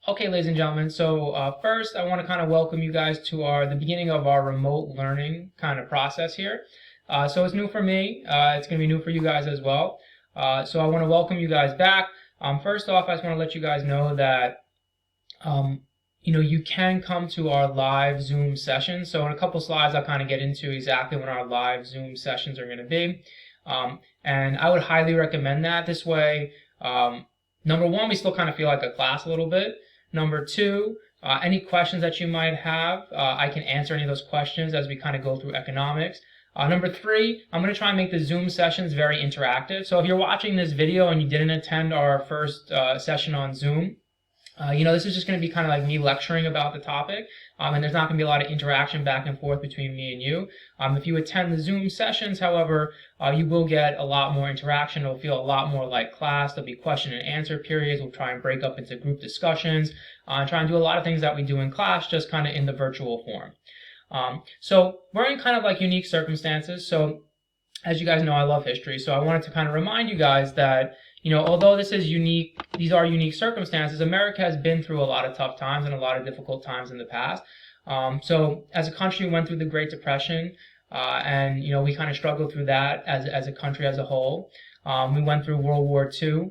Okay, ladies and gentlemen, so first I want to kind of welcome you guys to the beginning of our remote learning kind of process here. So it's new for me. It's going to be new for you guys as well. So I want to welcome you guys back. First off, I just want to let you guys know that you can come to our live Zoom sessions. So in a couple slides, I'll kind of get into exactly when our live Zoom sessions are going to be. And I would highly recommend that. This way, number one, we still kind of feel like a class a little bit. Number two, any questions that you might have, I can answer any of those questions as we kind of go through economics. Number three, I'm going to try and make the Zoom sessions very interactive. So if you're watching this video and you didn't attend our first session on Zoom, this is just going to be kind of like me lecturing about the topic, and there's not going to be a lot of interaction back and forth between me and you. If you attend the Zoom sessions, however, you will get a lot more interaction. It'll feel a lot more like class. There'll be question and answer periods. We'll try and break up into group discussions, and try and do a lot of things that we do in class, just kind of in the virtual form. So we're in kind of like unique circumstances. So as you guys know, I love history, so I wanted to kind of remind you guys that although this is unique, these are unique circumstances, America has been through a lot of tough times and a lot of difficult times in the past. So as a country, we went through the Great Depression, and we kind of struggled through that as a country as a whole. We went through World War II,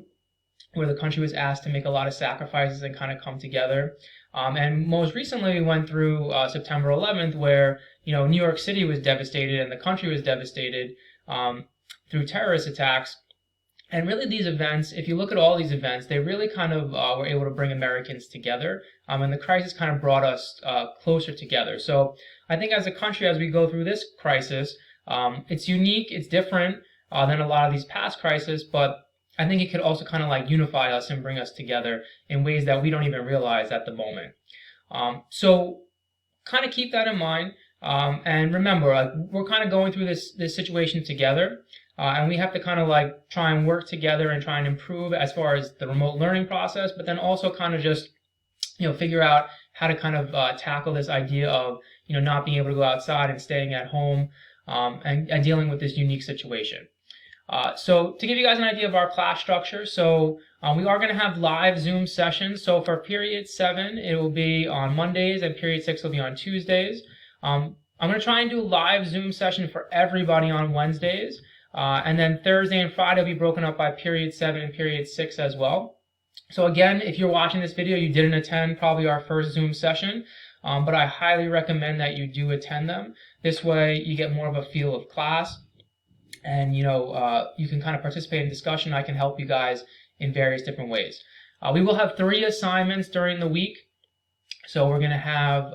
where the country was asked to make a lot of sacrifices and kind of come together. And most recently, we went through September 11th, where New York City was devastated and the country was devastated through terrorist attacks. And really these events, if you look at all these events, they really kind of were able to bring Americans together. And the crisis kind of brought us closer together. So I think as a country, as we go through this crisis, it's unique, it's different than a lot of these past crises, but I think it could also kind of like unify us and bring us together in ways that we don't even realize at the moment. So kind of keep that in mind. And remember, we're kind of going through this situation together. And we have to kind of like try and work together and try and improve as far as the remote learning process, but then also kind of just, figure out how to kind of tackle this idea of, not being able to go outside and staying at home, and dealing with this unique situation. So to give you guys an idea of our class structure, so we are going to have live Zoom sessions. So for period 7, it will be on Mondays, and period 6 will be on Tuesdays. I'm going to try and do a live Zoom session for everybody on Wednesdays. And then Thursday and Friday will be broken up by period 7 and period 6 as well. So again, if you're watching this video, you didn't attend probably our first Zoom session, but I highly recommend that you do attend them. This way you get more of a feel of class, and you can kind of participate in discussion. I can help you guys in various different ways. We will have 3 assignments during the week. So we're going to have,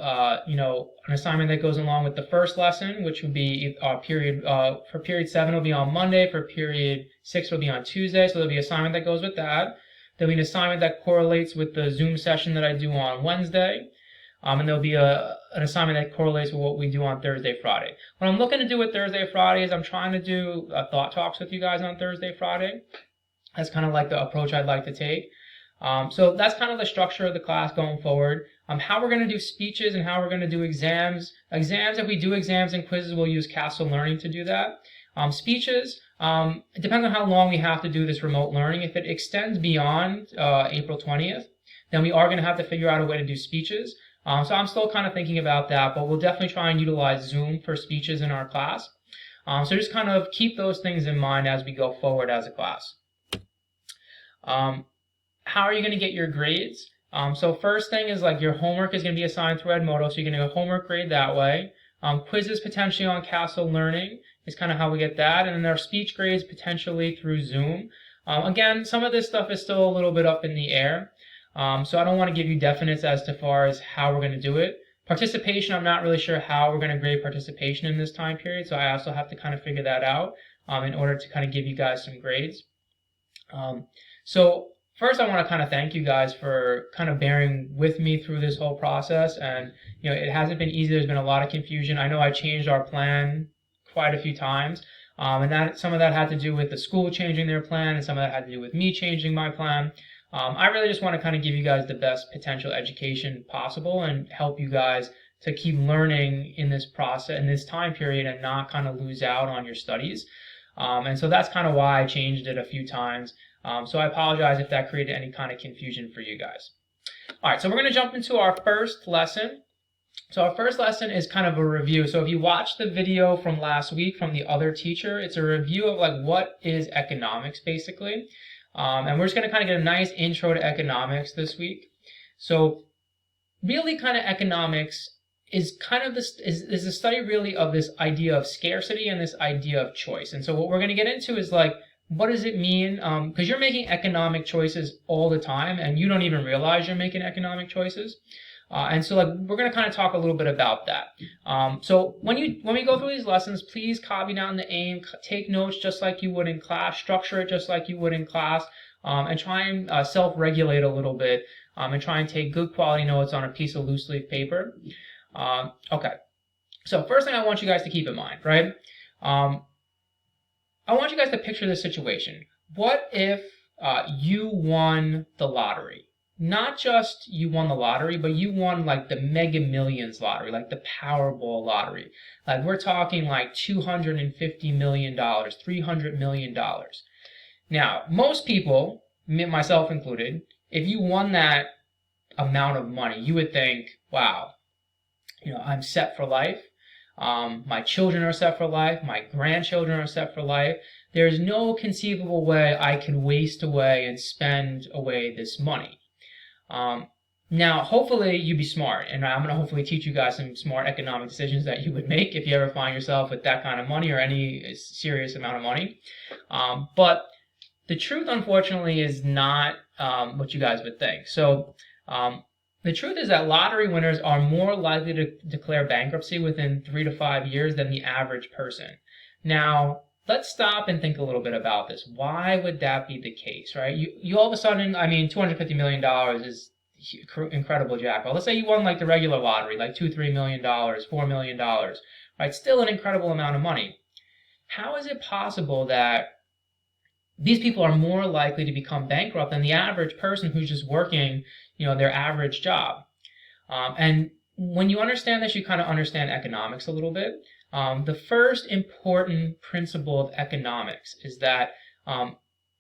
an assignment that goes along with the first lesson, which would be for period 7 will be on Monday, for period 6 will be on Tuesday. So there'll be an assignment that goes with that. There'll be an assignment that correlates with the Zoom session that I do on Wednesday. And there'll be an assignment that correlates with what we do on Thursday, Friday. What I'm looking to do with Thursday, Friday is I'm trying to do thought talks with you guys on Thursday, Friday. That's kind of like the approach I'd like to take. So that's kind of the structure of the class going forward. How we're going to do speeches and how we're going to do exams. If we do exams and quizzes, we'll use Castle Learning to do that. Speeches, it depends on how long we have to do this remote learning. If it extends beyond April 20th, then we are going to have to figure out a way to do speeches. So I'm still kind of thinking about that, but we'll definitely try and utilize Zoom for speeches in our class. So just kind of keep those things in mind as we go forward as a class. How are you going to get your grades? So first thing is like your homework is going to be assigned through Edmodo, so you're going to get a homework grade that way. Quizzes potentially on Castle Learning is kind of how we get that, and then our speech grades potentially through Zoom. Again, some of this stuff is still a little bit up in the air, so I don't want to give you definites as far as how we're going to do it. Participation, I'm not really sure how we're going to grade participation in this time period, so I also have to kind of figure that out in order to kind of give you guys some grades. So first, I want to kind of thank you guys for kind of bearing with me through this whole process. And, it hasn't been easy. There's been a lot of confusion. I know I changed our plan quite a few times. And some of that had to do with the school changing their plan, and some of that had to do with me changing my plan. I really just want to kind of give you guys the best potential education possible and help you guys to keep learning in this process, in this time period, and not kind of lose out on your studies. And so that's kind of why I changed it a few times. So I apologize if that created any kind of confusion for you guys. All right, so we're going to jump into our first lesson. So our first lesson is kind of a review. So if you watched the video from last week from the other teacher, it's a review of like what is economics basically. And we're just going to kind of get a nice intro to economics this week. So really kind of economics is kind of this is the study really of this idea of scarcity and this idea of choice. And so what we're going to get into is like, what does it mean? Because you're making economic choices all the time and you don't even realize you're making economic choices. And so like we're going to kind of talk a little bit about that. So when we go through these lessons, please copy down the aim, take notes just like you would in class, structure it just like you would in class, and try and self-regulate a little bit, and try and take good quality notes on a piece of loose leaf paper. Okay, so first thing I want you guys to keep in mind, right? I want you guys to picture this situation. What if you won the lottery? Not just you won the lottery, but you won like the Mega Millions lottery, like the Powerball lottery. Like we're talking like $250 million, $300 million. Now, most people, myself included, if you won that amount of money, you would think, wow, I'm set for life. My children are set for life. My grandchildren are set for life. There's no conceivable way I can waste away and spend away this money. Now, hopefully you'd be smart, and I'm going to hopefully teach you guys some smart economic decisions that you would make if you ever find yourself with that kind of money or any serious amount of money. But the truth, unfortunately, is not what you guys would think. So the truth is that lottery winners are more likely to declare bankruptcy within 3 to 5 years than the average person. Now, let's stop and think a little bit about this. Why would that be the case, right? You all of a sudden, I mean, $250 million is incredible jackpot. Let's say you won like the regular lottery, like $2, $3 million, $4 million, right? Still an incredible amount of money. How is it possible that these people are more likely to become bankrupt than the average person who's just working, their average job? And when you understand this, you kind of understand economics a little bit. The first important principle of economics is that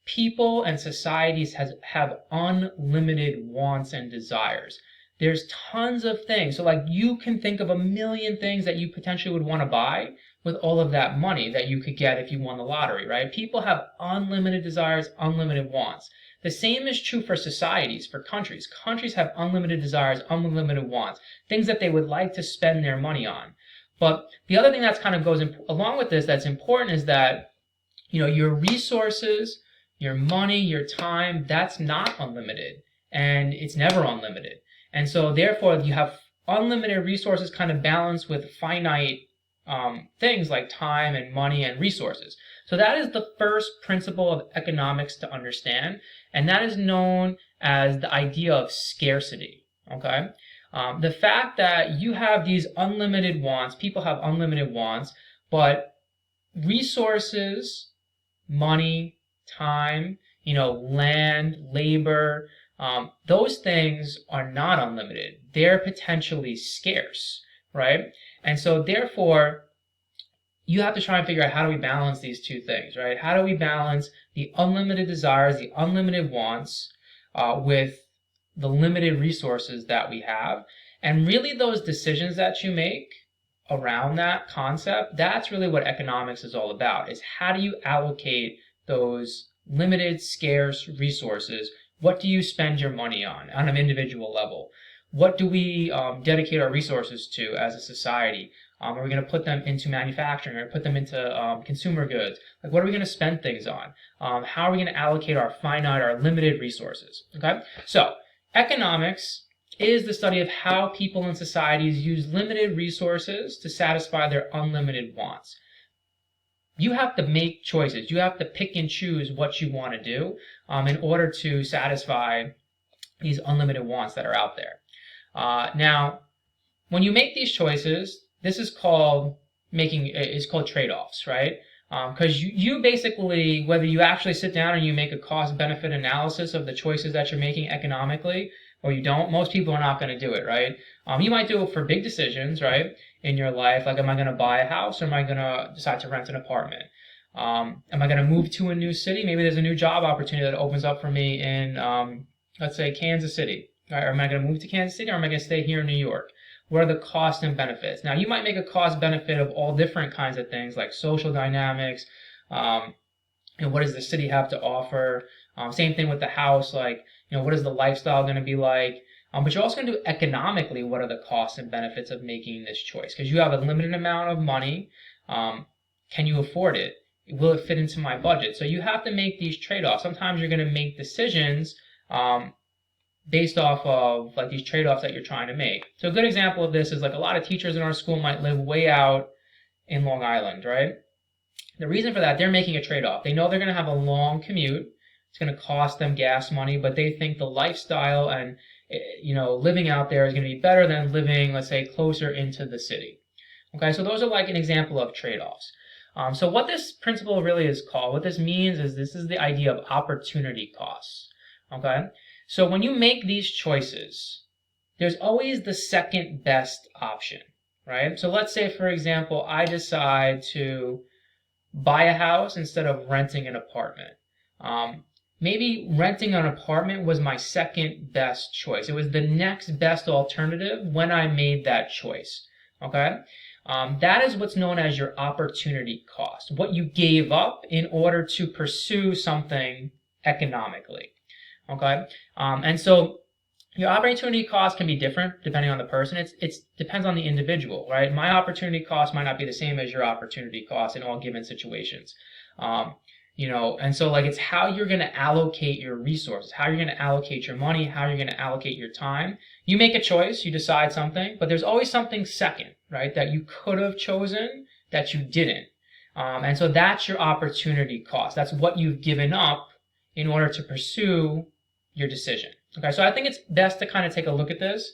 people and societies have unlimited wants and desires. There's tons of things. So like you can think of a million things that you potentially would want to buy with all of that money that you could get if you won the lottery, right? People have unlimited desires, unlimited wants. The same is true for societies, for countries. Countries have unlimited desires, unlimited wants, things that they would like to spend their money on. But the other thing that kind of goes along with this that's important is that, your resources, your money, your time, that's not unlimited. And it's never unlimited. And so therefore you have unlimited resources kind of balanced with finite things like time and money and resources. So that is the first principle of economics to understand. And that is known as the idea of scarcity. Okay? The fact that you have these unlimited wants, people have unlimited wants, but resources, money, time, land, labor, those things are not unlimited. They're potentially scarce, right? And so therefore, you have to try and figure out how do we balance these two things, right? How do we balance the unlimited desires, the unlimited wants, with the limited resources that we have? And really those decisions that you make around that concept, that's really what economics is all about, is how do you allocate those limited, scarce resources? What do you spend your money on an individual level? What do we dedicate our resources to as a society? Are we going to put them into manufacturing or put them into consumer goods? Like, what are we going to spend things on? How are we going to allocate our finite, our limited resources? Okay, so economics is the study of how people and societies use limited resources to satisfy their unlimited wants. You have to make choices. You have to pick and choose what you want to do in order to satisfy these unlimited wants that are out there. Now, when you make these choices, this is called trade-offs, right? Because you basically, whether you actually sit down and you make a cost-benefit analysis of the choices that you're making economically, or you don't, most people are not going to do it, right? You might do it for big decisions, right, in your life, like am I going to buy a house or am I going to decide to rent an apartment? Am I going to move to a new city? Maybe there's a new job opportunity that opens up for me in, let's say, Kansas City. Right? Or am I going to move to Kansas City, or am I going to stay here in New York? What are the costs and benefits? Now, you might make a cost benefit of all different kinds of things like social dynamics, and what does the city have to offer? Same thing with the house, like, what is the lifestyle going to be like? But you're also going to do economically, what are the costs and benefits of making this choice? Because you have a limited amount of money. Can you afford it? Will it fit into my budget? So you have to make these trade-offs. Sometimes you're going to make decisions based off of like these trade-offs that you're trying to make. So a good example of this is like a lot of teachers in our school might live way out in Long Island, right? The reason for that, they're making a trade-off. They know they're going to have a long commute. It's going to cost them gas money, but they think the lifestyle and living out there is going to be better than living, let's say, closer into the city. Okay, so those are like an example of trade-offs. So what this principle really is called, what this means is this is the idea of opportunity costs. Okay, so when you make these choices, there's always the second best option, right? So let's say, for example, I decide to buy a house instead of renting an apartment. Maybe renting an apartment was my second best choice. It was the next best alternative when I made that choice. Okay? That is what's known as your opportunity cost, what you gave up in order to pursue something economically. Okay? And so your opportunity cost can be different depending on the person. It depends on the individual, right? My opportunity cost might not be the same as your opportunity cost in all given situations. And so like it's how you're going to allocate your resources, how you're going to allocate your money, how you're going to allocate your time. You make a choice, you decide something, but there's always something second, right, that you could have chosen that you didn't. And so that's your opportunity cost. That's what you've given up in order to pursue your decision. Okay, so I think it's best to kind of take a look at this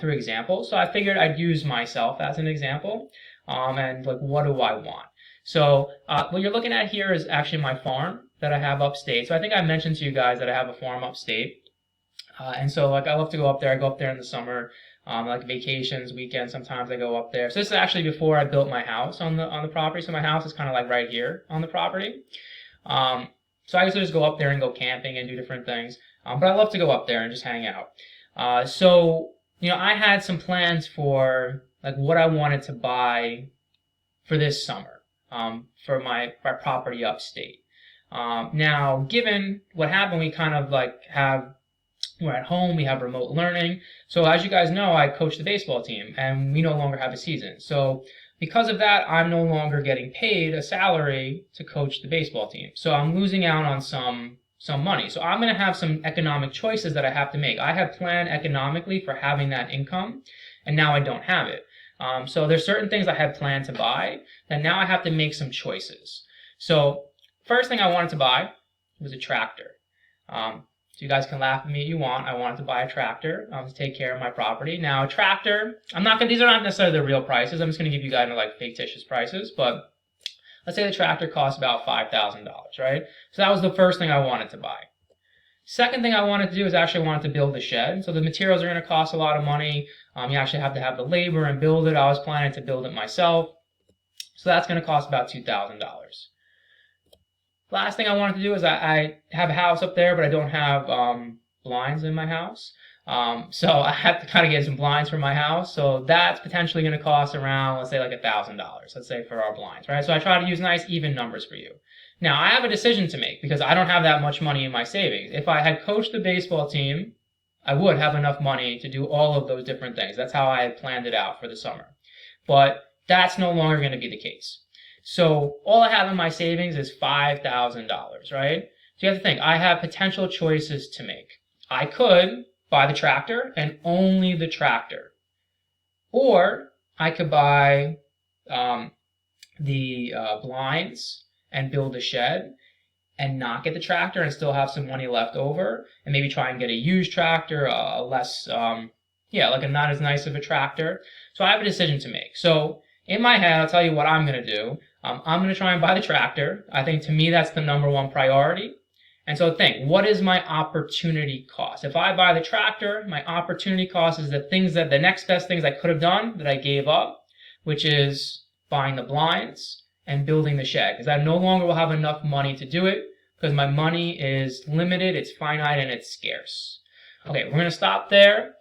through examples. So I figured I'd use myself as an example, and like, what do I want? So what you're looking at here is actually my farm that I have upstate. So I think I mentioned to you guys that I have a farm upstate. And so like I love to go up there. I go up there in the summer, like vacations, weekends. Sometimes I go up there. So this is actually before I built my house on the property. So my house is kind of like right here on the property. So I used to just go up there and go camping and do different things. But I love to go up there and just hang out. So I had some plans for like what I wanted to buy for this summer. For my property upstate. Now, given what happened, we kind of like we're at home, we have remote learning. So as you guys know, I coach the baseball team and we no longer have a season. So because of that, I'm no longer getting paid a salary to coach the baseball team. So I'm losing out on some money. So I'm going to have some economic choices that I have to make. I had planned economically for having that income, and now I don't have it. So there's certain things I had planned to buy, and now I have to make some choices. So first thing I wanted to buy was a tractor. So you guys can laugh at me if you want. I wanted to buy a tractor to take care of my property. Now a tractor, these are not necessarily the real prices. I'm just going to give you guys like fictitious prices, but let's say the tractor costs about $5,000, right? So that was the first thing I wanted to buy. Second thing I wanted to do is actually wanted to build a shed. So the materials are going to cost a lot of money. You actually have to have the labor and build it. I was planning to build it myself. So that's going to cost about $2,000. Last thing I wanted to do is I have a house up there, but I don't have blinds in my house. So I have to kind of get some blinds for my house. So that's potentially going to cost around, let's say like $1,000, let's say for our blinds, right? So I try to use nice even numbers for you. Now I have a decision to make because I don't have that much money in my savings. If I had coached the baseball team, I would have enough money to do all of those different things. That's how I had planned it out for the summer. But that's no longer going to be the case. So all I have in my savings is $5,000, right? So you have to think, I have potential choices to make. I could buy the tractor and only the tractor. Or I could buy the blinds and build a shed and not get the tractor and still have some money left over and maybe try and get a used tractor, like a not as nice of a tractor. So I have a decision to make. So in my head, I'll tell you what I'm going to do. I'm going to try and buy the tractor. I think to me that's the number one priority. And so think, what is my opportunity cost? If I buy the tractor, my opportunity cost is the next best things I could have done that I gave up, which is buying the blinds and building the shed, because I no longer will have enough money to do it because my money is limited, it's finite, and it's scarce. Okay, we're going to stop there.